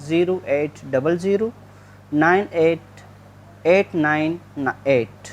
0800988898।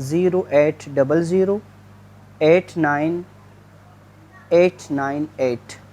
0800898898।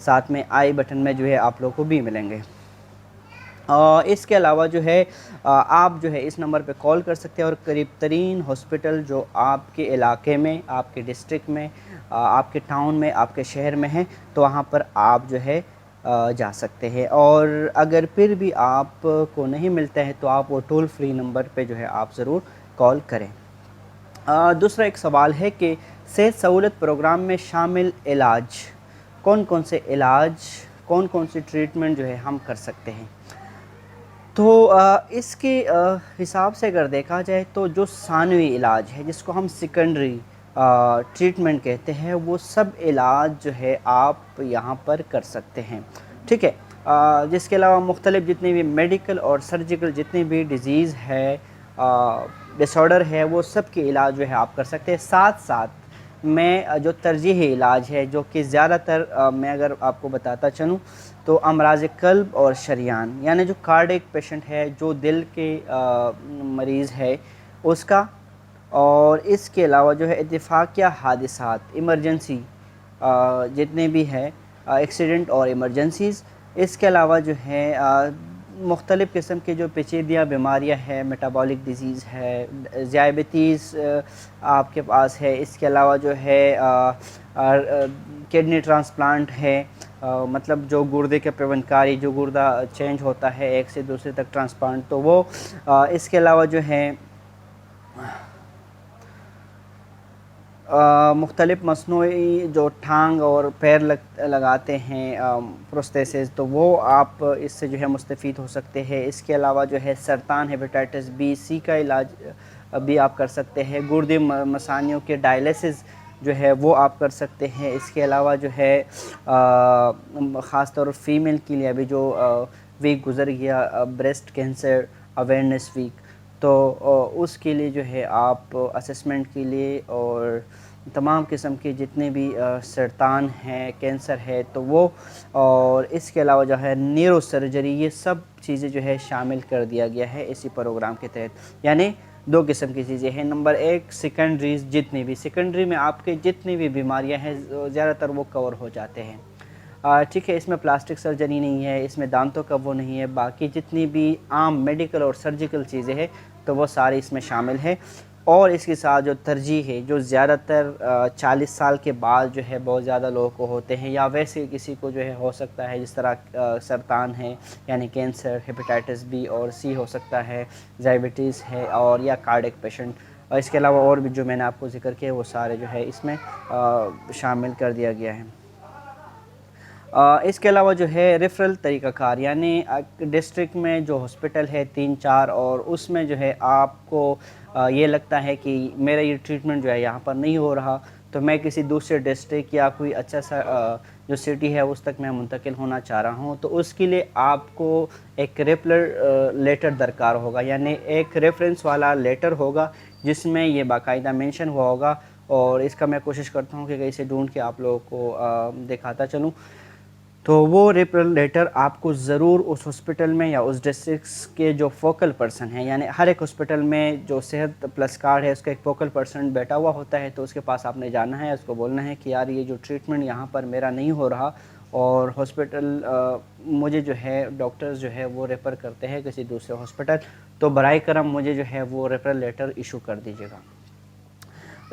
ساتھ میں آئی بٹن میں جو ہے آپ لوگوں کو بھی ملیں گے۔ اس کے علاوہ جو ہے آپ جو ہے اس نمبر پہ کال کر سکتے ہیں اور قریب ترین ہاسپٹل جو آپ کے علاقے میں، آپ کے ڈسٹرکٹ میں، آپ کے ٹاؤن میں، آپ کے شہر میں ہیں تو وہاں پر آپ جو ہے جا سکتے ہیں۔ اور اگر پھر بھی آپ کو نہیں ملتا ہے تو آپ وہ ٹول فری نمبر پہ جو ہے آپ ضرور کال کریں۔ دوسرا ایک سوال ہے کہ صحت سہولت پروگرام میں شامل علاج، کون کون سے علاج، کون کون سی ٹریٹمنٹ جو ہے ہم کر سکتے ہیں؟ تو اس کے حساب سے اگر دیکھا جائے تو جو ثانوی علاج ہے جس کو ہم سیکنڈری ٹریٹمنٹ کہتے ہیں، وہ سب علاج جو ہے آپ یہاں پر کر سکتے ہیں، ٹھیک ہے۔ جس کے علاوہ مختلف جتنی بھی میڈیکل اور سرجیکل جتنی بھی ڈیزیز ہے، ڈس آرڈر ہے، وہ سب کے علاج جو ہے آپ کر سکتے ہیں۔ ساتھ ساتھ میں جو ترجیحی علاج ہے جو کہ زیادہ تر میں اگر آپ کو بتاتا چلوں تو امراض قلب اور شریان، یعنی جو کارڈیک پیشنٹ ہے، جو دل کے مریض ہے اس کا، اور اس کے علاوہ جو ہے اتفاقیہ حادثات، ایمرجنسی جتنے بھی ہے ایکسیڈنٹ اور ایمرجنسیز، اس کے علاوہ جو ہے مختلف قسم کے جو پیچیدہ بیماریاں ہیں، میٹابولک ڈیزیز ہے، ذیابیطیز آپ کے پاس ہے، اس کے علاوہ جو ہے کڈنی ٹرانسپلانٹ ہے، مطلب جو گردے کے پیوندکاری، جو گردہ چینج ہوتا ہے ایک سے دوسرے تک ٹرانسپلانٹ، تو وہ اس کے علاوہ جو ہے مختلف مصنوعی جو ٹھانگ اور پیر لگاتے ہیں پروستھیسز، تو وہ آپ اس سے جو ہے مستفید ہو سکتے ہیں۔ اس کے علاوہ جو ہے سرطان، ہیپیٹائٹس بی، سی کا علاج بھی آپ کر سکتے ہیں۔ گردے مثانیوں کے ڈائلیسس جو ہے وہ آپ کر سکتے ہیں۔ اس کے علاوہ جو ہے خاص طور فیمیل کے لیے ابھی جو ویک گزر گیا بریسٹ کینسر اویئرنیس ویک، تو اس کے لیے جو ہے آپ اسسمنٹ کے لیے اور تمام قسم کے جتنے بھی سرطان ہیں، کینسر ہے، تو وہ، اور اس کے علاوہ جو ہے نیورو سرجری، یہ سب چیزیں جو ہے شامل کر دیا گیا ہے اسی پروگرام کے تحت۔ یعنی دو قسم کی چیزیں ہیں۔ نمبر ایک سیکنڈریز، جتنی بھی سیکنڈری میں آپ کے جتنی بھی بیماریاں ہیں زیادہ تر وہ کور ہو جاتے ہیں، ٹھیک ہے۔ اس میں پلاسٹک سرجری نہیں ہے، اس میں دانتوں کا وہ نہیں ہے، باقی جتنی بھی عام میڈیکل اور سرجیکل چیزیں ہیں تو وہ ساری اس میں شامل ہے۔ اور اس کے ساتھ جو ترجیح ہے، جو زیادہ تر 40 سال کے بعد جو ہے بہت زیادہ لوگوں کو ہوتے ہیں، یا ویسے کسی کو جو ہے ہو سکتا ہے، جس طرح سرطان ہے یعنی کینسر، ہیپیٹائٹس بی اور سی ہو سکتا ہے، ذیابیطیز ہے، اور یا کارڈیک پیشنٹ، اور اس کے علاوہ اور بھی جو میں نے آپ کو ذکر کیا وہ سارے جو ہے اس میں شامل کر دیا گیا ہے۔ اس کے علاوہ جو ہے ریفرل طریقہ کار، یعنی ڈسٹرکٹ میں جو ہاسپٹل ہے 3-4 اور اس میں جو ہے آپ کو یہ لگتا ہے کہ میرا یہ ٹریٹمنٹ جو ہے یہاں پر نہیں ہو رہا، تو میں کسی دوسرے ڈسٹرکٹ یا کوئی اچھا سا جو سٹی ہے اس تک میں منتقل ہونا چاہ رہا ہوں، تو اس کے لیے آپ کو ایک ریفرل لیٹر درکار ہوگا، یعنی ایک ریفرنس والا لیٹر ہوگا جس میں یہ باقاعدہ مینشن ہوا ہوگا، اور اس کا میں کوشش کرتا ہوں کہ کہیں سے ڈھونڈ کے آپ لوگوں کو دکھاتا چلوں۔ تو وہ ریفرل لیٹر آپ کو ضرور اس ہاسپٹل میں یا اس ڈسٹرکٹ کے جو فوکل پرسن ہیں، یعنی ہر ایک ہاسپٹل میں جو صحت پلس کارڈ ہے اس کا ایک فوکل پرسن بیٹھا ہوا ہوتا ہے، تو اس کے پاس آپ نے جانا ہے، اس کو بولنا ہے کہ یار یہ جو ٹریٹمنٹ یہاں پر میرا نہیں ہو رہا، اور ہاسپٹل مجھے جو ہے ڈاکٹرز جو ہے وہ ریفر کرتے ہیں کسی دوسرے ہاسپٹل، تو برائے کرم مجھے جو ہے وہ ریفرل لیٹر ایشو کر دیجیے گا۔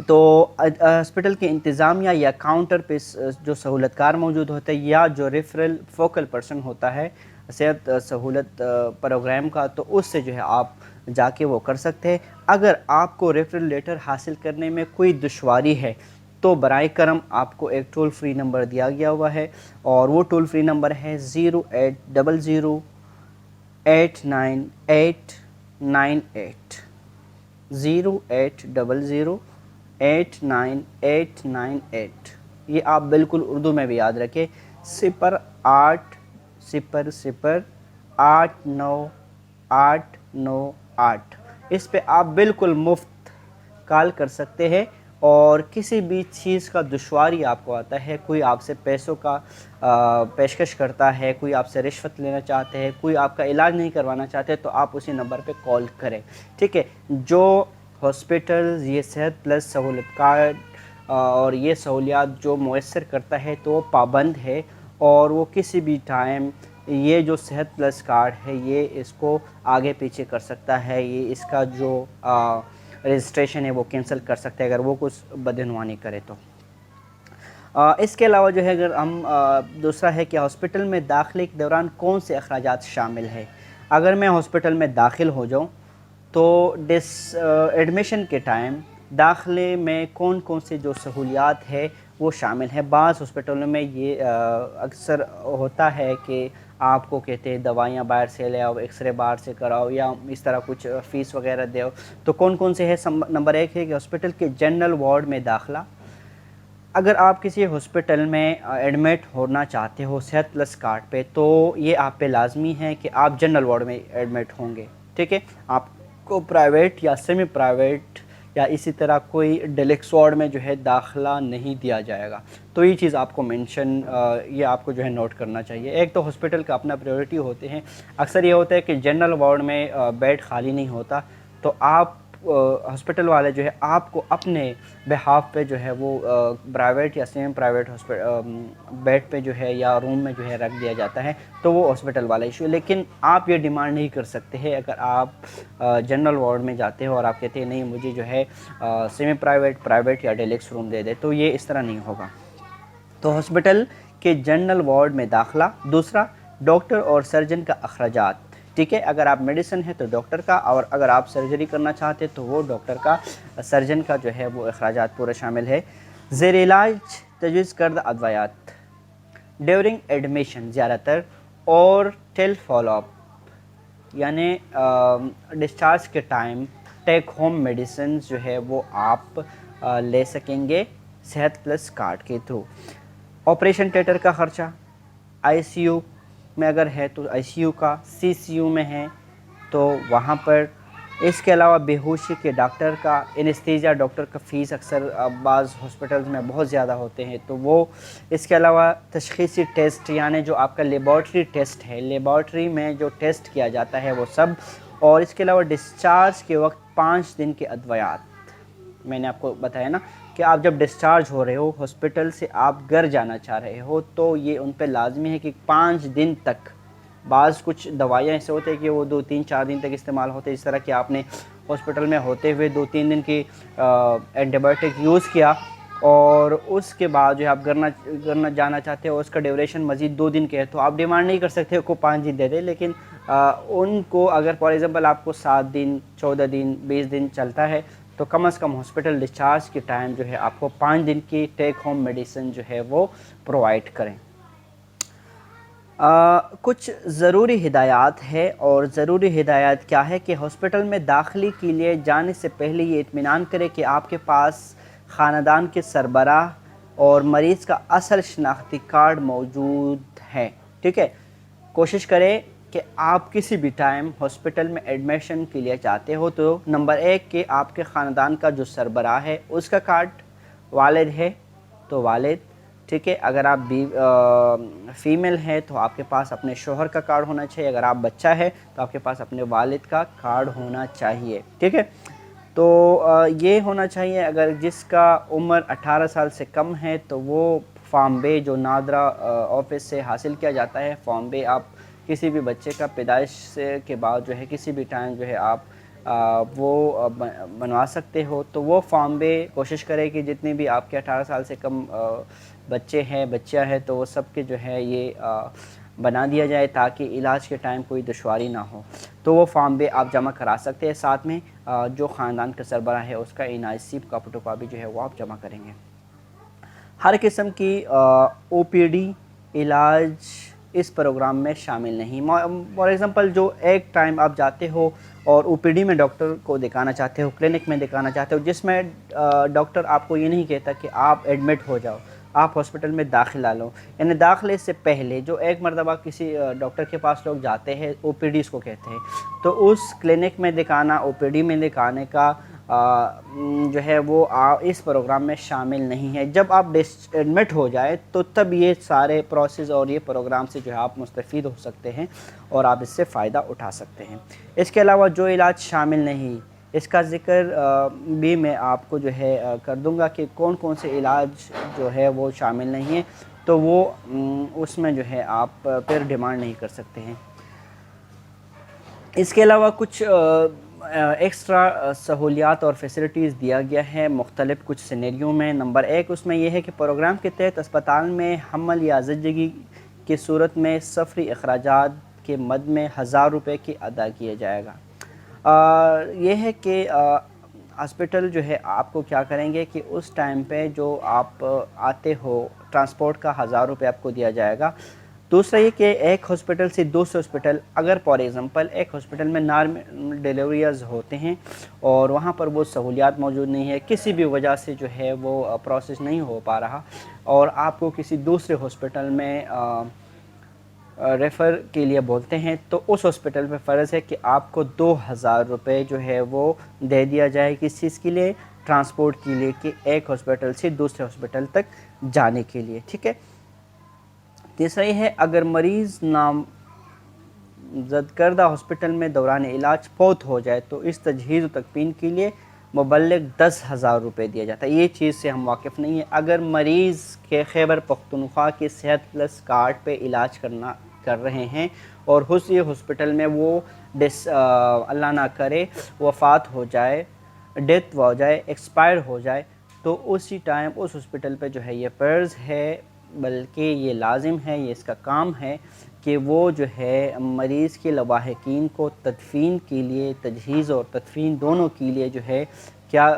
تو ہاسپٹل کے انتظامیہ یا کاؤنٹر پہ جو سہولت کار موجود ہوتا ہے یا جو ریفرل فوکل پرسن ہوتا ہے صحت سہولت پروگرام کا، تو اس سے جو ہے آپ جا کے وہ کر سکتے ہیں۔ اگر آپ کو ریفرل لیٹر حاصل کرنے میں کوئی دشواری ہے تو برائے کرم آپ کو ایک ٹول فری نمبر دیا گیا ہوا ہے، اور وہ ٹول فری نمبر ہے 0800 89898 0800 89898۔ یہ آپ بالکل اردو میں بھی یاد رکھیں، 0800-898-898۔ اس پہ آپ بالکل مفت کال کر سکتے ہیں، اور کسی بھی چیز کا دشواری آپ کو آتا ہے، کوئی آپ سے پیسوں کا پیشکش کرتا ہے، کوئی آپ سے رشوت لینا چاہتے ہیں، کوئی آپ کا علاج نہیں کروانا چاہتے، تو آپ اسی نمبر پہ کال کریں، ٹھیک ہے۔ جو ہاسپٹلز یہ صحت پلس سہولت کارڈ اور یہ سہولیات جو میسر کرتا ہے تو وہ پابند ہے، اور وہ کسی بھی ٹائم یہ جو صحت پلس کارڈ ہے یہ اس کو آگے پیچھے کر سکتا ہے، یہ اس کا جو رجسٹریشن ہے وہ کینسل کر سکتا ہے اگر وہ کچھ بدعنوانی کرے تو۔ اس کے علاوہ جو ہے اگر ہم دوسرا ہے کہ ہاسپٹل میں داخلے کے دوران کون سے اخراجات شامل ہے۔ اگر میں ہاسپٹل میں داخل ہو جاؤں تو ایڈمیشن کے ٹائم داخلے میں کون کون سے جو سہولیات ہے وہ شامل ہے۔ بعض ہاسپٹلوں میں یہ اکثر ہوتا ہے کہ آپ کو کہتے ہیں دوائیاں باہر سے لے آؤ، ایکس رے باہر سے کراؤ، یا اس طرح کچھ فیس وغیرہ دو۔ تو کون کون سے ہے؟ نمبر 1 ہے کہ ہاسپٹل کے جنرل وارڈ میں داخلہ۔ اگر آپ کسی ہاسپٹل میں ایڈمٹ ہونا چاہتے ہو صحت پلس کارڈ پہ تو یہ آپ پہ لازمی ہے کہ آپ جنرل وارڈ میں ایڈمٹ ہوں گے، ٹھیک ہے۔ آپ کو پرائیویٹ یا سیمی پرائیویٹ یا اسی طرح کوئی ڈیلیکس وارڈ میں جو ہے داخلہ نہیں دیا جائے گا۔ تو یہ چیز آپ کو مینشن یہ آپ کو جو ہے نوٹ کرنا چاہیے۔ ایک تو ہاسپٹل کا اپنا پریورٹی ہوتے ہیں، اکثر یہ ہوتا ہے کہ جنرل وارڈ میں بیڈ خالی نہیں ہوتا تو آپ ہاسپٹل والے جو ہے آپ کو اپنے بہاف پہ جو ہے وہ پرائیویٹ یا سیم پرائیویٹ بیڈ پہ جو ہے یا روم میں جو ہے رکھ دیا جاتا ہے، تو وہ ہاسپٹل والا ایشو ہے۔ لیکن آپ یہ ڈیمانڈ نہیں کر سکتے ہیں اگر آپ جنرل وارڈ میں جاتے ہو اور آپ کہتے ہیں نہیں مجھے جو ہے سیمی پرائیویٹ یا ڈیلیکس روم دے دے، تو یہ اس طرح نہیں ہوگا۔ تو ہاسپٹل کے جنرل وارڈ میں داخلہ۔ دوسرا، ڈاکٹر اور سرجن کا اخراجات، ٹھیک ہے۔ اگر آپ میڈیسن ہے تو ڈاکٹر کا، اور اگر آپ سرجری کرنا چاہتے تو وہ ڈاکٹر کا، سرجن کا جو ہے وہ اخراجات پورا شامل ہے۔ زیر علاج تجویز کردہ ادویات ڈیورنگ ایڈمیشن زیادہ تر، اور ٹیل فالو اپ یعنی ڈسچارج کے ٹائم ٹیک ہوم میڈیسنز جو ہے وہ آپ لے سکیں گے صحت پلس کارڈ کے تھرو۔ آپریشن تھیٹر کا خرچہ، آئی سی یو میں اگر ہے تو آئی سی یو کا، سی سی یو میں ہے تو وہاں پر۔ اس کے علاوہ بے ہوشی کے ڈاکٹر کا، انستھیزیا ڈاکٹر کا فیس اکثر بعض ہاسپٹلز میں بہت زیادہ ہوتے ہیں تو وہ۔ اس کے علاوہ تشخیصی ٹیسٹ یعنی جو آپ کا لیبارٹری ٹیسٹ ہے، لیبارٹری میں جو ٹیسٹ کیا جاتا ہے وہ سب۔ اور اس کے علاوہ ڈسچارج کے وقت 5 دن کے ادویات، میں نے آپ کو بتایا نا کہ آپ جب ڈسچارج ہو رہے ہو ہاسپٹل سے، آپ گھر جانا چاہ رہے ہو تو یہ ان پہ لازمی ہے کہ 5 دن تک، بعض کچھ دوائیاں ایسے ہوتے ہیں کہ وہ 2-3-4 دن تک استعمال ہوتے ہیں، اس طرح کہ آپ نے ہاسپٹل میں ہوتے ہوئے 2-3 دن کی اینٹی بایوٹک یوز کیا اور اس کے بعد جو ہے آپ گھر جانا چاہتے ہو، اس کا ڈیوریشن مزید 2 دن کے ہے، تو آپ ڈیمانڈ نہیں کر سکتے کو 5 دن دے دیں۔ لیکن ان کو اگر فار ایگزامپل آپ کو 7 دن 14 دن 20 دن چلتا ہے تو کم از کم ہاسپٹل ڈسچارج کے ٹائم جو ہے آپ کو 5 دن کی ٹیک ہوم میڈیسن جو ہے وہ پرووائڈ کریں۔ کچھ ضروری ہدایات ہے، اور ضروری ہدایات کیا ہے کہ ہاسپٹل میں داخلے کے لیے جانے سے پہلے یہ اطمینان کرے کہ آپ کے پاس خاندان کے سربراہ اور مریض کا اصل شناختی کارڈ موجود ہے، ٹھیک ہے۔ کوشش کرے کہ آپ کسی بھی ٹائم ہاسپٹل میں ایڈمیشن کے لیے چاہتے ہو تو نمبر 1 کہ آپ کے خاندان کا جو سربراہ ہے اس کا کارڈ، والد ہے تو والد، ٹھیک ہے۔ اگر آپ فیمیل ہے تو آپ کے پاس اپنے شوہر کا کارڈ ہونا چاہیے، اگر آپ بچہ ہے تو آپ کے پاس اپنے والد کا کارڈ ہونا چاہیے، ٹھیک ہے۔ تو یہ ہونا چاہیے۔ اگر جس کا عمر 18 سال سے کم ہے تو وہ فارم بے جو نادرا آفس سے حاصل کیا جاتا ہے، فارم بے آپ کسی بھی بچے کا پیدائش سے کے بعد جو ہے کسی بھی ٹائم جو ہے آپ وہ بنوا سکتے ہو، تو وہ فارم بے کوشش کرے کہ جتنے بھی آپ کے 18 سال سے کم بچے ہیں بچیاں ہیں تو وہ سب کے جو ہے یہ بنا دیا جائے تاکہ علاج کے ٹائم کوئی دشواری نہ ہو۔ تو وہ فارم بے آپ جمع کرا سکتے ہیں، ساتھ میں جو خاندان کا سربراہ ہے اس کا NIC کا فوٹو کاپی جو ہے وہ آپ جمع کریں گے۔ ہر قسم کی OPD علاج اس پروگرام میں شامل نہیں۔ فار ایگزامپل جو ایک ٹائم آپ جاتے ہو اور OPD میں ڈاکٹر کو دکھانا چاہتے ہو، کلینک میں دکھانا چاہتے ہو، جس میں ڈاکٹر آپ کو یہ نہیں کہتا کہ آپ ایڈمٹ ہو جاؤ، آپ ہاسپٹل میں داخلہ لو، یعنی داخلے سے پہلے جو ایک مرتبہ کسی ڈاکٹر کے پاس لوگ جاتے ہیں، OPD اس کو کہتے ہیں، تو اس کلینک میں دکھانا، OPD میں دکھانے کا جو ہے وہ اس پروگرام میں شامل نہیں ہے۔ جب آپ ایڈمٹ ہو جائے تو تب یہ سارے پروسیس اور یہ پروگرام سے جو ہے آپ مستفید ہو سکتے ہیں اور آپ اس سے فائدہ اٹھا سکتے ہیں۔ اس کے علاوہ جو علاج شامل نہیں، اس کا ذکر بھی میں آپ کو جو ہے کر دوں گا کہ کون کون سے علاج جو ہے وہ شامل نہیں ہیں، تو وہ اس میں جو ہے آپ پھر ڈیمانڈ نہیں کر سکتے ہیں۔ اس کے علاوہ کچھ ایکسٹرا سہولیات اور فیسلٹیز دیا گیا ہے مختلف کچھ سینیریو میں۔ نمبر 1 اس میں یہ ہے کہ پروگرام کے تحت اسپتال میں حمل یا زچگی کی صورت میں سفری اخراجات کے مد میں 1000 روپے کی ادا کیا جائے گا۔ یہ ہے کہ ہاسپٹل جو ہے آپ کو کیا کریں گے کہ اس ٹائم پہ جو آپ آتے ہو ٹرانسپورٹ کا 1000 روپے آپ کو دیا جائے گا۔ دوسرا یہ کہ ایک ہاسپٹل سے دوسرے ہاسپٹل، اگر فار ایگزامپل ایک ہاسپٹل میں نارمل ڈیلیوریز ہوتے ہیں اور وہاں پر وہ سہولیات موجود نہیں ہے، کسی بھی وجہ سے جو ہے وہ پروسیس نہیں ہو پا رہا اور آپ کو کسی دوسرے ہاسپٹل میں ریفر کے لیے بولتے ہیں، تو اس ہاسپٹل پہ فرض ہے کہ آپ کو 2000 روپے جو ہے وہ دے دیا جائے کس چیز کے لیے، ٹرانسپورٹ کے لیے، کہ ایک ہاسپٹل سے دوسرے ہاسپٹل تک جانے کے لیے، ٹھیک ہے۔ تیسرا یہ ہے اگر مریض نامزد کردہ ہاسپٹل میں دوران علاج فوت ہو جائے تو اس تجہیز و تکفین کے لیے مبلغ 10,000 روپے دیا جاتا ہے۔ یہ چیز سے ہم واقف نہیں ہیں۔ اگر مریض کے خیبر پختونخوا کے صحت پلس کارڈ پہ علاج کر رہے ہیں اور اسی ہاسپٹل میں وہ اللہ نہ کرے وفات ہو جائے، ڈیتھ ہو جائے، ایکسپائر ہو جائے، تو اسی ٹائم اس ہاسپٹل پہ جو ہے یہ فرض ہے، بلکہ یہ لازم ہے، یہ اس کا کام ہے کہ وہ جو ہے مریض کے لواحقین کو تدفین کے لیے، تجہیز اور تدفین دونوں کے لیے جو ہے کیا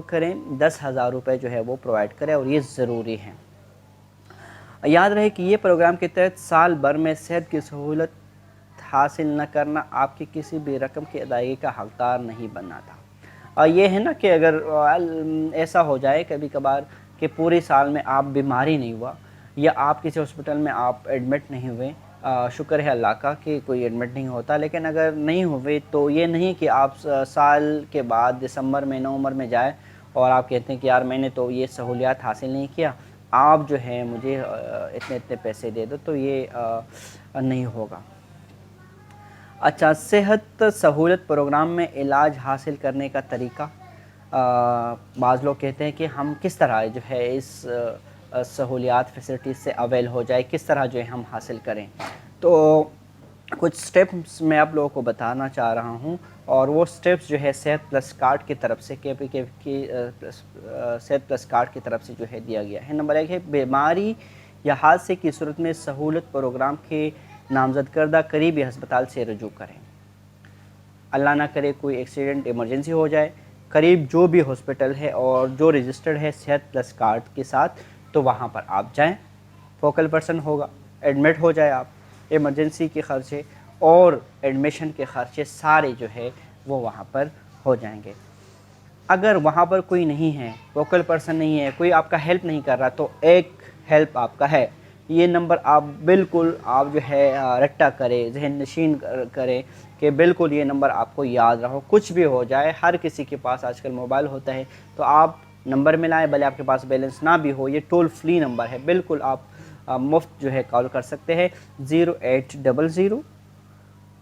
کریں، 10,000 روپے جو ہے وہ پرووائڈ کریں، اور یہ ضروری ہے۔ یاد رہے کہ یہ پروگرام کے تحت سال بھر میں صحت کی سہولت حاصل نہ کرنا آپ کی کسی بھی رقم کی ادائیگی کا حقدار نہیں بننا تھا۔ یہ ہے نا کہ اگر ایسا ہو جائے کبھی کبھار کہ پورے سال میں آپ بیماری نہیں ہوا یا آپ کسی ہاسپٹل میں آپ ایڈمٹ نہیں ہوئے، شکر ہے اللہ کا کہ کوئی ایڈمٹ نہیں ہوتا، لیکن اگر نہیں ہوئے تو یہ نہیں کہ آپ سال کے بعد دسمبر میں نومبر میں جائیں اور آپ کہتے ہیں کہ یار میں نے تو یہ سہولیات حاصل نہیں کیا، آپ جو ہے مجھے اتنے پیسے دے دو، تو یہ نہیں ہوگا۔ اچھا، صحت سہولت پروگرام میں علاج حاصل کرنے کا طریقہ، بعض لوگ کہتے ہیں کہ ہم کس طرح جو ہے اس سہولیات فیسلٹیز سے اویل ہو جائے، کس طرح جو ہے ہم حاصل کریں، تو کچھ سٹیپس میں آپ لوگوں کو بتانا چاہ رہا ہوں، اور وہ سٹیپس جو ہے صحت پلس کارڈ کی طرف سے KPK کی صحت پلس کارڈ کی طرف سے جو ہے دیا گیا ہے۔ نمبر 1 ہے بیماری یا حادثے کی صورت میں سہولت پروگرام کے نامزد کردہ قریبی ہسپتال سے رجوع کریں۔ اللہ نہ کرے کوئی ایکسیڈنٹ ایمرجنسی ہو جائے، قریب جو بھی ہاسپٹل ہے اور جو رجسٹرڈ ہے صحت پلس کارڈ کے ساتھ، تو وہاں پر آپ جائیں، فوکل پرسن ہوگا، ایڈمٹ ہو جائے آپ، ایمرجنسی کے خرچے اور ایڈمیشن کے خرچے سارے جو ہے وہ وہاں پر ہو جائیں گے۔ اگر وہاں پر کوئی نہیں ہے، فوکل پرسن نہیں ہے، کوئی آپ کا ہیلپ نہیں کر رہا، تو ایک ہیلپ آپ کا ہے، یہ نمبر آپ بالکل آپ جو ہے رٹا کرے، ذہن نشین کرے کہ بالکل یہ نمبر آپ کو یاد رہو، کچھ بھی ہو جائے، ہر کسی کے پاس آج کل موبائل ہوتا ہے، تو آپ نمبر ملائیں، بھلے آپ کے پاس بیلنس نہ بھی ہو، یہ ٹول فری نمبر ہے، بالکل آپ مفت جو ہے کال کر سکتے ہیں، 0800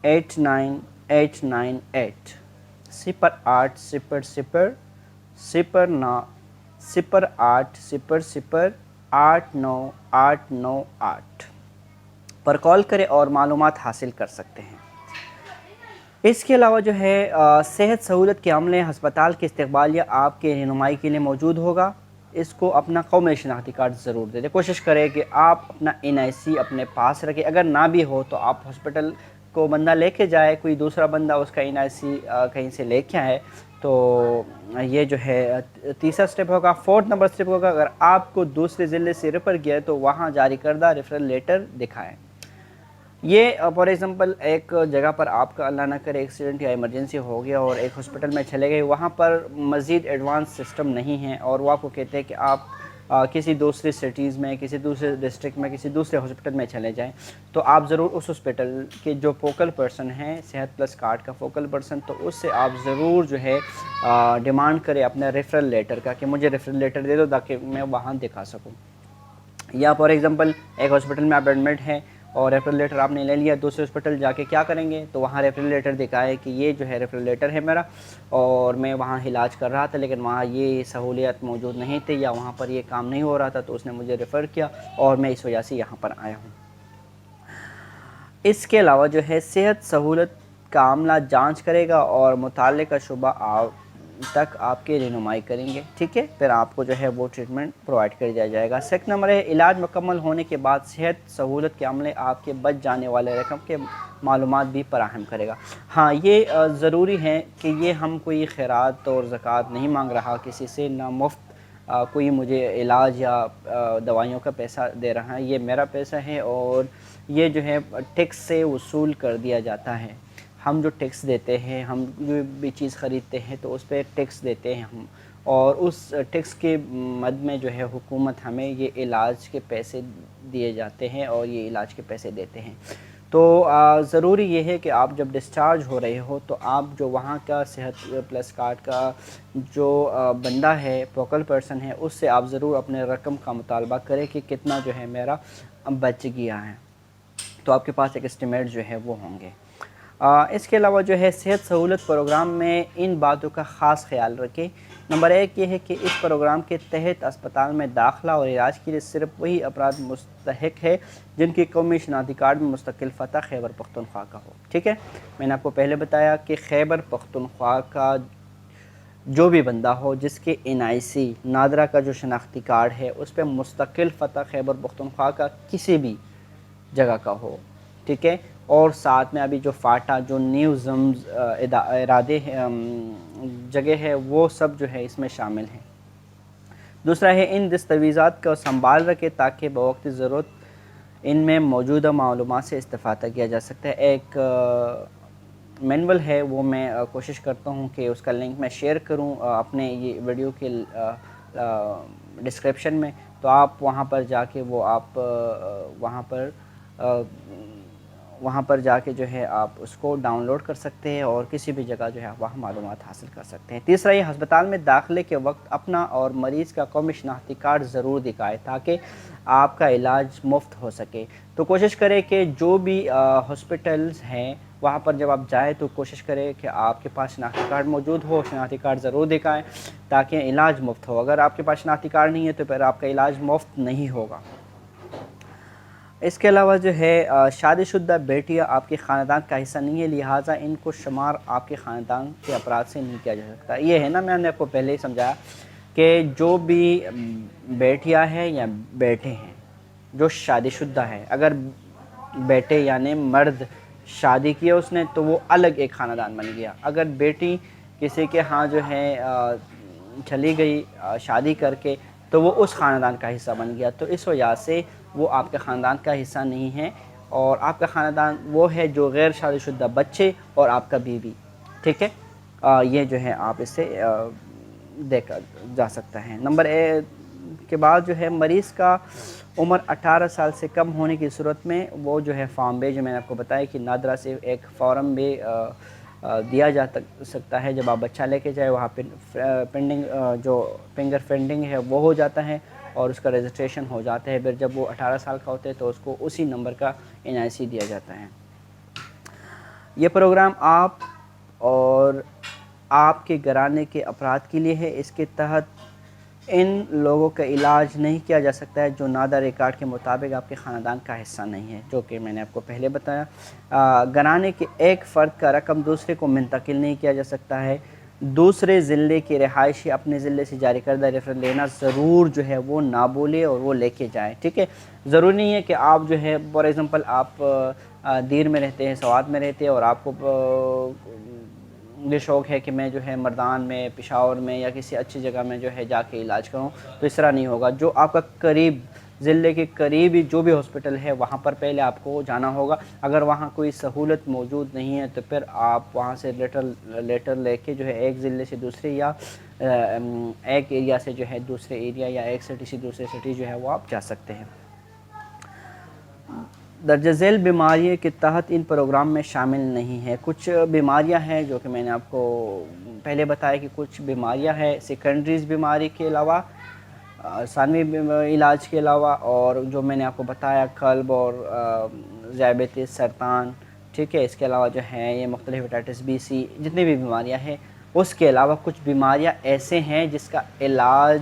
89898 0800 پر کال کریں اور معلومات حاصل کر سکتے ہیں۔ اس کے علاوہ جو ہے صحت سہولت کے عملے ہسپتال کے استقبالیہ آپ کے رہنمائی کے لیے موجود ہوگا۔ اس کو اپنا قومی شناختی کارڈ ضرور دے دیں، کوشش کریں کہ آپ اپنا NIC اپنے پاس رکھیں، اگر نہ بھی ہو تو آپ ہاسپٹل کو بندہ لے کے جائے، کوئی دوسرا بندہ اس کا NIC کہیں سے لے کے آئے، تو یہ جو ہے تیسرا سٹیپ ہوگا۔ 4 نمبر سٹیپ ہوگا اگر آپ کو دوسرے ضلع سے ریفر کیا ہے تو وہاں جاری کردہ ریفرل لیٹر دکھائیں۔ یہ فار ایگزامپل ایک جگہ پر آپ کا اللہ نہ کرے ایکسیڈنٹ یا ایمرجنسی ہو گیا اور ایک ہاسپٹل میں چلے گئے، وہاں پر مزید ایڈوانس سسٹم نہیں ہے اور وہ آپ کو کہتے ہیں کہ آپ کسی دوسری سٹیز میں، کسی دوسرے ڈسٹرکٹ میں، کسی دوسرے ہاسپٹل میں چلے جائیں، تو آپ ضرور اس ہاسپٹل کے جو فوکل پرسن ہیں، صحت پلس کارڈ کا فوکل پرسن، تو اس سے آپ ضرور جو ہے ڈیمانڈ کریں اپنا ریفرل لیٹر کا کہ مجھے ریفرل لیٹر دے دو تاکہ میں وہاں دکھا سکوں۔ یا فار ایگزامپل ایک ہاسپٹل میں آپ ایڈمٹ ہیں اور ریفرل لیٹر آپ نے لے لیا، دوسرے ہاسپٹل جا کے کیا کریں گے؟ تو وہاں ریفرل لیٹر دکھائے کہ یہ جو ہے ریفرل لیٹر ہے میرا، اور میں وہاں علاج کر رہا تھا لیکن وہاں یہ سہولیات موجود نہیں تھی یا وہاں پر یہ کام نہیں ہو رہا تھا، تو اس نے مجھے ریفر کیا اور میں اس وجہ سے یہاں پر آیا ہوں۔ اس کے علاوہ جو ہے صحت سہولت کا عملہ جانچ کرے گا اور متعلقہ شعبہ تک آپ کی رہنمائی کریں گے، ٹھیک ہے، پھر آپ کو جو ہے وہ ٹریٹمنٹ پرووائڈ کر دیا جائے گا۔ سیکنڈ نمبر ہے علاج مکمل ہونے کے بعد صحت سہولت کے عملے آپ کے بچ جانے والے رقم کے معلومات بھی فراہم کرے گا۔ ہاں یہ ضروری ہے کہ یہ ہم کوئی خیرات اور زکوٰۃ نہیں مانگ رہا کسی سے، نہ مفت کوئی مجھے علاج یا دوائیوں کا پیسہ دے رہا ہے، یہ میرا پیسہ ہے اور یہ جو ہے ٹیکس سے وصول کر دیا جاتا ہے۔ ہم جو ٹیکس دیتے ہیں، ہم جو بھی چیز خریدتے ہیں تو اس پہ ٹیکس دیتے ہیں ہم، اور اس ٹیکس کے مد میں جو ہے حکومت ہمیں یہ علاج کے پیسے دیے جاتے ہیں اور یہ علاج کے پیسے دیتے ہیں۔ تو ضروری یہ ہے کہ آپ جب ڈسچارج ہو رہے ہو تو آپ جو وہاں کا صحت پلس کارڈ کا جو بندہ ہے، فوکل پرسن ہے، اس سے آپ ضرور اپنے رقم کا مطالبہ کریں کہ کتنا جو ہے میرا بچ گیا ہے، تو آپ کے پاس ایک اسٹیمیٹ جو ہے وہ ہوں گے۔ اس کے علاوہ جو ہے صحت سہولت پروگرام میں ان باتوں کا خاص خیال رکھیں۔ نمبر 1 یہ ہے کہ اس پروگرام کے تحت اسپتال میں داخلہ اور علاج کے لیے صرف وہی افراد مستحق ہے جن کی قومی شناختی کارڈ میں مستقل فتح خیبر پختونخوا کا ہو، ٹھیک ہے۔ میں نے آپ کو پہلے بتایا کہ خیبر پختونخوا کا جو بھی بندہ ہو جس کے NIC نادرا کا جو شناختی کارڈ ہے اس پہ مستقل فتح خیبر پختونخوا کا کسی بھی جگہ کا ہو، ٹھیک ہے، اور ساتھ میں ابھی جو فاٹا جو نیو زمز ارادے جگہ ہے وہ سب جو ہے اس میں شامل ہیں۔ دوسرا ہے ان دستاویزات کا سنبھال رکھے تاکہ بوقت ضرورت ان میں موجودہ معلومات سے استفادہ کیا جا سکتا ہے۔ ایک مینول ہے وہ میں کوشش کرتا ہوں کہ اس کا لنک میں شیئر کروں اپنے یہ ویڈیو کے ڈسکرپشن میں، تو آپ وہاں پر جا کے وہ آپ وہاں پر جا کے جو ہے آپ اس کو ڈاؤن لوڈ کر سکتے ہیں اور کسی بھی جگہ جو ہے وہاں معلومات حاصل کر سکتے ہیں۔ تیسرا یہ ہسپتال میں داخلے کے وقت اپنا اور مریض کا قومی شناختی کارڈ ضرور دکھائے تاکہ آپ کا علاج مفت ہو سکے۔ تو کوشش کریں کہ جو بھی ہاسپٹلز ہیں وہاں پر جب آپ جائیں تو کوشش کریں کہ آپ کے پاس شناختی کارڈ موجود ہو، شناختی کارڈ ضرور دکھائیں تاکہ علاج مفت ہو۔ اگر آپ کے پاس شناختی کارڈ نہیں ہے تو پھر آپ کا علاج مفت نہیں ہوگا۔ اس کے علاوہ جو ہے شادی شدہ بیٹیاں آپ کے خاندان کا حصہ نہیں ہے، لہٰذا ان کو شمار آپ کے خاندان کے افراد سے نہیں کیا جا سکتا۔ یہ ہے نا، میں نے آپ کو پہلے ہی سمجھایا کہ جو بھی بیٹیاں ہیں یا بیٹے ہیں جو شادی شدہ ہے، اگر بیٹے یعنی مرد شادی کیا اس نے تو وہ الگ ایک خاندان بن گیا، اگر بیٹی کسی کے ہاں جو ہے چلی گئی شادی کر کے تو وہ اس خاندان کا حصہ بن گیا، تو اس وجہ سے وہ آپ کے خاندان کا حصہ نہیں ہے، اور آپ کا خاندان وہ ہے جو غیر شادی شدہ بچے اور آپ کا بیوی، ٹھیک ہے۔ یہ جو ہے آپ اس سے دیکھا جا سکتا ہے۔ نمبر کے بعد جو ہے مریض کا عمر 18 سال سے کم ہونے کی صورت میں وہ جو ہے فارم بے، جو میں نے آپ کو بتایا کہ نادرا سے ایک فارم بھی دیا جا سکتا ہے، جب آپ بچہ لے کے جائے وہاں پینڈنگ جو فنگر پرنٹنگ ہے وہ ہو جاتا ہے اور اس کا رجسٹریشن ہو جاتا ہے، پھر جب وہ 18 سال کا ہوتا ہے تو اس کو اسی نمبر کا NIC دیا جاتا ہے۔ یہ پروگرام آپ اور آپ کے گھرانے کے افراد کے لیے ہے، اس کے تحت ان لوگوں کا علاج نہیں کیا جا سکتا ہے جو نادر ریکارڈ کے مطابق آپ کے خاندان کا حصہ نہیں ہے، جو کہ میں نے آپ کو پہلے بتایا۔ گھرانے کے ایک فرد کا رقم دوسرے کو منتقل نہیں کیا جا سکتا ہے۔ دوسرے ضلع کے رہائشی اپنے ضلع سے جاری کردہ ریفرل لینا ضرور جو ہے وہ نہ بولے اور وہ لے کے جائیں، ٹھیک ہے۔ ضروری نہیں ہے کہ آپ جو ہے فار ایگزامپل آپ دیر میں رہتے ہیں، سوات میں رہتے ہیں اور آپ کو یہ شوق ہے کہ میں جو ہے مردان میں، پشاور میں یا کسی اچھی جگہ میں جو ہے جا کے علاج کروں، تو اس طرح نہیں ہوگا۔ جو آپ کا قریب ضلع کے قریبی جو بھی ہاسپٹل ہے وہاں پر پہلے آپ کو جانا ہوگا۔ اگر وہاں کوئی سہولت موجود نہیں ہے تو پھر آپ وہاں سے لیٹر لے کے جو ہے ایک ضلع سے دوسرے یا ایک ایریا سے جو ہے دوسرے ایریا یا ایک سٹی سے دوسرے سٹی جو ہے وہ آپ جا سکتے ہیں۔ درجہ ذیل بیماریوں کے تحت ان پروگرام میں شامل نہیں ہے۔ کچھ بیماریاں ہیں جو کہ میں نے آپ کو پہلے بتایا کہ کچھ بیماریاں ہیں سیکنڈریز بیماری کے علاوہ ثانوی علاج کے علاوہ، اور جو میں نے آپ کو بتایا قلب اور ذیابیطس، سرطان، ٹھیک ہے، اس کے علاوہ جو ہیں یہ مختلف ہیپاٹائٹس بی سی، جتنی بھی بیماریاں ہیں، اس کے علاوہ کچھ بیماریاں ایسے ہیں جس کا علاج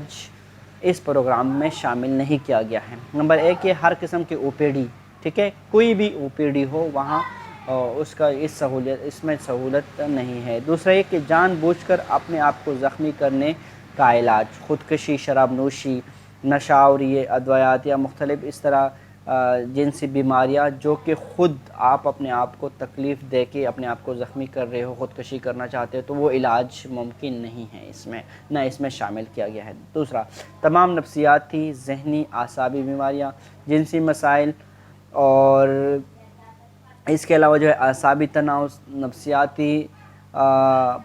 اس پروگرام میں شامل نہیں کیا گیا ہے۔ نمبر ایک، یہ ہر قسم کے او پی ڈی، ٹھیک ہے، کوئی بھی او پی ڈی ہو وہاں اس کا اس میں سہولت نہیں ہے۔ دوسرا یہ کہ جان بوجھ کر اپنے آپ کو زخمی کرنے کا علاج، خودکشی، شراب نوشی، نشاوری ادویات یا مختلف اس طرح جنسی بیماریاں جو کہ خود آپ اپنے آپ کو تکلیف دے کے اپنے آپ کو زخمی کر رہے ہو، خودکشی کرنا چاہتے ہو، تو وہ علاج ممکن نہیں ہے اس میں، نہ اس میں شامل کیا گیا ہے۔ دوسرا، تمام نفسیاتی، ذہنی، اعصابی بیماریاں، جنسی مسائل، اور اس کے علاوہ جو ہے اعصابی تناؤ، نفسیاتی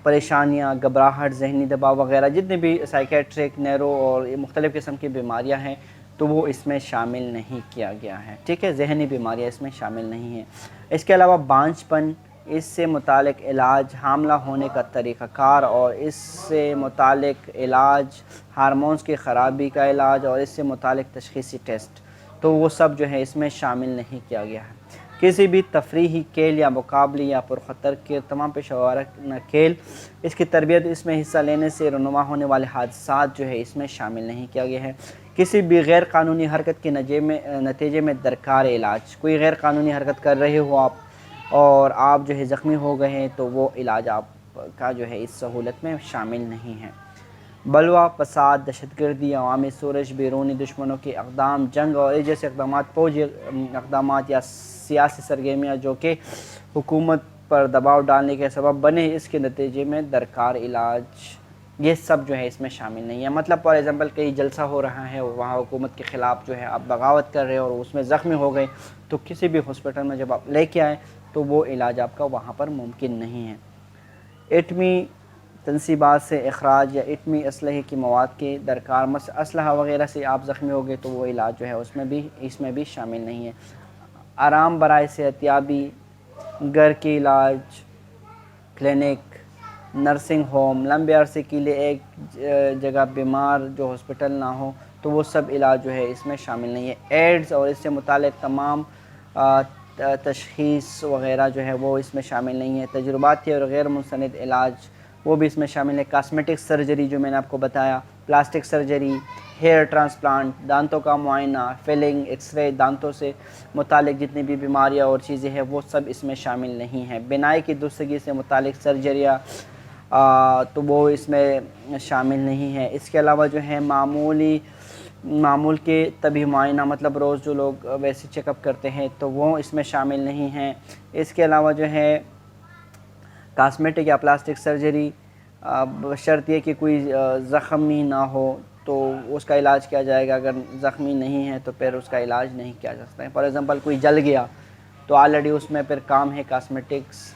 پریشانیاں، گھبراہٹ، ذہنی دباؤ وغیرہ، جتنے بھی سائیکیٹرک، نیرو اور مختلف قسم کی بیماریاں ہیں تو وہ اس میں شامل نہیں کیا گیا ہے، ٹھیک ہے، ذہنی بیماریاں اس میں شامل نہیں ہیں۔ اس کے علاوہ بانجھ پن، اس سے متعلق علاج، حاملہ ہونے کا طریقہ کار اور اس سے متعلق علاج، ہارمونز کی خرابی کا علاج اور اس سے متعلق تشخیصی ٹیسٹ، تو وہ سب جو ہے اس میں شامل نہیں کیا گیا ہے۔ کسی بھی تفریحی کھیل یا مقابلے یا پرخطر کے تمام پیشہ ورانہ کھیل، اس کی تربیت، اس میں حصہ لینے سے رونما ہونے والے حادثات جو ہے اس میں شامل نہیں کیا گیا ہے۔ کسی بھی غیر قانونی حرکت کے نتیجے میں درکار علاج، کوئی غیر قانونی حرکت کر رہے ہو آپ اور آپ جو ہے زخمی ہو گئے ہیں تو وہ علاج آپ کا جو ہے اس سہولت میں شامل نہیں ہے۔ بلوہ، فساد، دہشت گردی، عوامی سورج، بیرونی دشمنوں کے اقدام، جنگ اور جیسے اقدامات، فوجی اقدامات یا سیاسی سرگرمیاں جو کہ حکومت پر دباؤ ڈالنے کے سبب بنے، اس کے نتیجے میں درکار علاج، یہ سب جو ہے اس میں شامل نہیں ہے۔ مطلب فار ایگزامپل کہیں جلسہ ہو رہا ہے، وہاں حکومت کے خلاف جو ہے آپ بغاوت کر رہے ہو اور اس میں زخمی ہو گئے، تو کسی بھی ہاسپٹل میں جب آپ لے کے آئیں تو وہ علاج آپ کا وہاں پر ممکن نہیں ہے۔ ایٹمی تنصیبات سے اخراج یا ایٹمی اسلحے کی مواد کے درکار اسلحہ وغیرہ سے آپ زخمی ہو گئے تو وہ علاج جو ہے اس میں بھی شامل نہیں ہے۔ آرام برائے صحت یابی، گھر کے علاج، کلینک، نرسنگ ہوم، لمبے عرصے کے لیے ایک جگہ بیمار جو ہاسپٹل نہ ہو، تو وہ سب علاج جو ہے اس میں شامل نہیں ہے۔ ایڈز اور اس سے متعلق تمام تشخیص وغیرہ جو ہے وہ اس میں شامل نہیں ہے۔ تجرباتی اور غیر مستند علاج وہ بھی اس میں شامل ہے۔ کاسمیٹک سرجری جو میں نے آپ کو بتایا، پلاسٹک سرجری، ہیئر ٹرانسپلانٹ، دانتوں کا معائنہ، فلنگ، ایکس رے، دانتوں سے متعلق جتنی بھی بیماریاں اور چیزیں ہیں وہ سب اس میں شامل نہیں ہیں۔ بینائی کی درستگی سے متعلق سرجریاں تو وہ اس میں شامل نہیں ہے۔ اس کے علاوہ جو ہے معمول کے طبی معائنہ، مطلب روز جو لوگ ویسے چیک اپ کرتے ہیں تو وہ اس میں شامل نہیں ہیں۔ اس کے علاوہ جو ہے کاسمیٹک یا پلاسٹک سرجری، شرط یہ کہ کوئی زخمی نہ ہو تو اس کا علاج کیا جائے گا، اگر زخمی نہیں ہے تو پھر اس کا علاج نہیں کیا جا سکتا ہے۔ فار ایگزامپل کوئی جل گیا تو آلریڈی اس میں پھر کام ہے کاسمیٹکس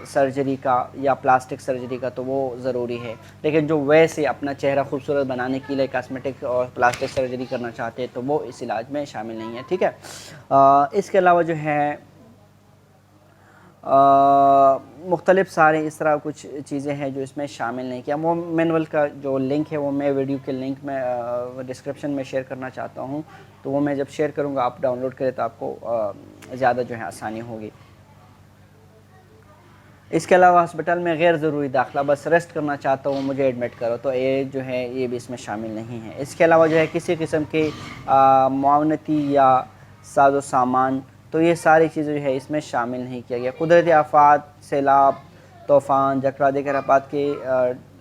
سرجری کا یا پلاسٹک سرجری کا، تو وہ ضروری ہے۔ لیکن جو ویسے اپنا چہرہ خوبصورت بنانے کے لیے کاسمیٹک اور پلاسٹک سرجری کرنا چاہتے ہیں تو وہ اس علاج میں شامل نہیں ہے، ٹھیک ہے۔ اس کے علاوہ جو ہے مختلف سارے اس طرح کچھ چیزیں ہیں جو اس میں شامل نہیں کیا۔ وہ مینول کا جو لنک ہے وہ میں ویڈیو کے لنک میں ڈسکرپشن میں شیئر کرنا چاہتا ہوں، تو وہ میں جب شیئر کروں گا آپ ڈاؤن لوڈ کریں تو آپ کو زیادہ جو ہے آسانی ہوگی۔ اس کے علاوہ ہاسپٹل میں غیر ضروری داخلہ، بس ریسٹ کرنا چاہتا ہوں مجھے ایڈمٹ کرو، تو یہ جو ہے یہ بھی اس میں شامل نہیں ہے۔ اس کے علاوہ جو ہے کسی قسم کے معاونتی یا ساز و سامان، تو یہ ساری چیزیں جو ہے اس میں شامل نہیں کیا گیا۔ قدرتی آفات، سیلاب، طوفان، جکڑا خرابات کے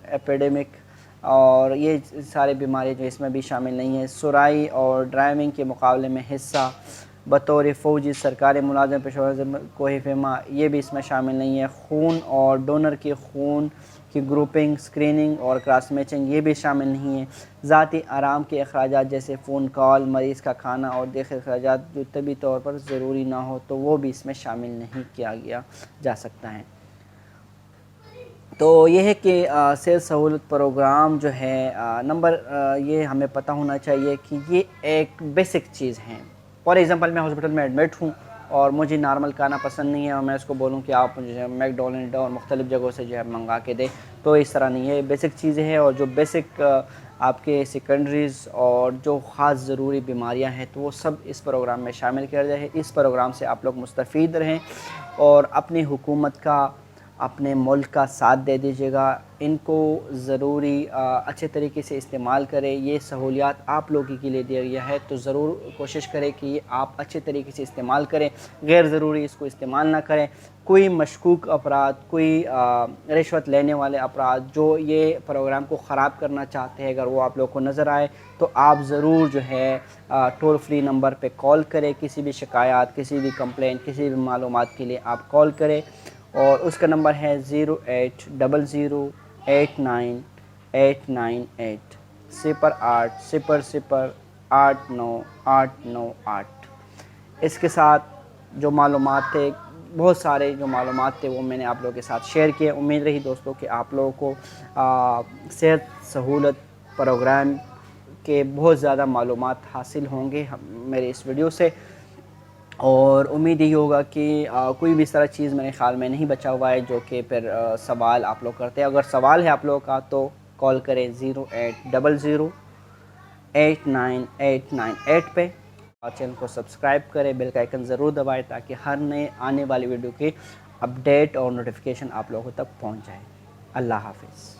ایپیڈیمک اور یہ سارے بیماری جو اس میں بھی شامل نہیں ہیں۔ سرائی اور ڈرائیونگ کے مقابلے میں حصہ بطور فوجی، سرکاری ملازم، پیشہ ور کوہ پیما، یہ بھی اس میں شامل نہیں ہے۔ خون اور ڈونر کے خون کی گروپنگ، اسکریننگ اور کراس میچنگ، یہ بھی شامل نہیں ہے۔ ذاتی آرام کے اخراجات جیسے فون کال، مریض کا کھانا اور دیگر اخراجات جو طبی طور پر ضروری نہ ہو تو وہ بھی اس میں شامل نہیں کیا جا سکتا ہے۔ تو یہ ہے کہ صحت سہولت پروگرام جو ہے یہ ہمیں پتہ ہونا چاہیے کہ یہ ایک بیسک چیز ہے۔ فار ایگزامپل میں ہاسپٹل میں ایڈمٹ ہوں اور مجھے نارمل کھانا پسند نہیں ہے اور میں اس کو بولوں کہ آپ مجھے میک ڈونلڈ اور مختلف جگہوں سے جو ہے منگا کے دیں، تو اس طرح نہیں ہے، بیسک چیزیں ہیں، اور جو بیسک آپ کے سیکنڈریز اور جو خاص ضروری بیماریاں ہیں تو وہ سب اس پروگرام میں شامل کیا جائے۔ اس پروگرام سے آپ لوگ مستفید رہیں اور اپنی حکومت کا، اپنے ملک کا ساتھ دے دیجیے گا، ان کو ضروری اچھے طریقے سے استعمال کریں۔ یہ سہولیات آپ لوگوں کے لیے دیا گیا ہے تو ضرور کوشش کریں کہ یہ آپ اچھے طریقے سے استعمال کریں، غیر ضروری اس کو استعمال نہ کریں۔ کوئی مشکوک افراد، کوئی رشوت لینے والے افراد جو یہ پروگرام کو خراب کرنا چاہتے ہیں، اگر وہ آپ لوگ کو نظر آئے تو آپ ضرور جو ہے ٹول فری نمبر پہ کال کریں۔ کسی بھی شکایات، کسی بھی کمپلین، کسی بھی معلومات کے لیے آپ کال کریں، اور اس کا نمبر ہے 080089898 0800898898۔ اس کے ساتھ جو معلومات تھے، بہت سارے جو معلومات تھے وہ میں نے آپ لوگوں کے ساتھ شیئر کیے۔ امید رہی دوستوں کہ آپ لوگوں کو صحت سہولت پروگرام کے بہت زیادہ معلومات حاصل ہوں گے میرے اس ویڈیو سے، اور امید یہی ہوگا کہ کوئی بھی اس طرح چیز میرے خیال میں نہیں بچا ہوا ہے جو کہ پھر سوال آپ لوگ کرتے ہیں۔ اگر سوال ہے آپ لوگوں کا تو کال کریں 08008989898 پہ، اور چینل کو سبسکرائب کریں، بیل کا آئیکن ضرور دبائیں تاکہ ہر نئے آنے والی ویڈیو کی اپڈیٹ اور نوٹیفیکیشن آپ لوگوں تک پہنچ جائے۔ اللہ حافظ۔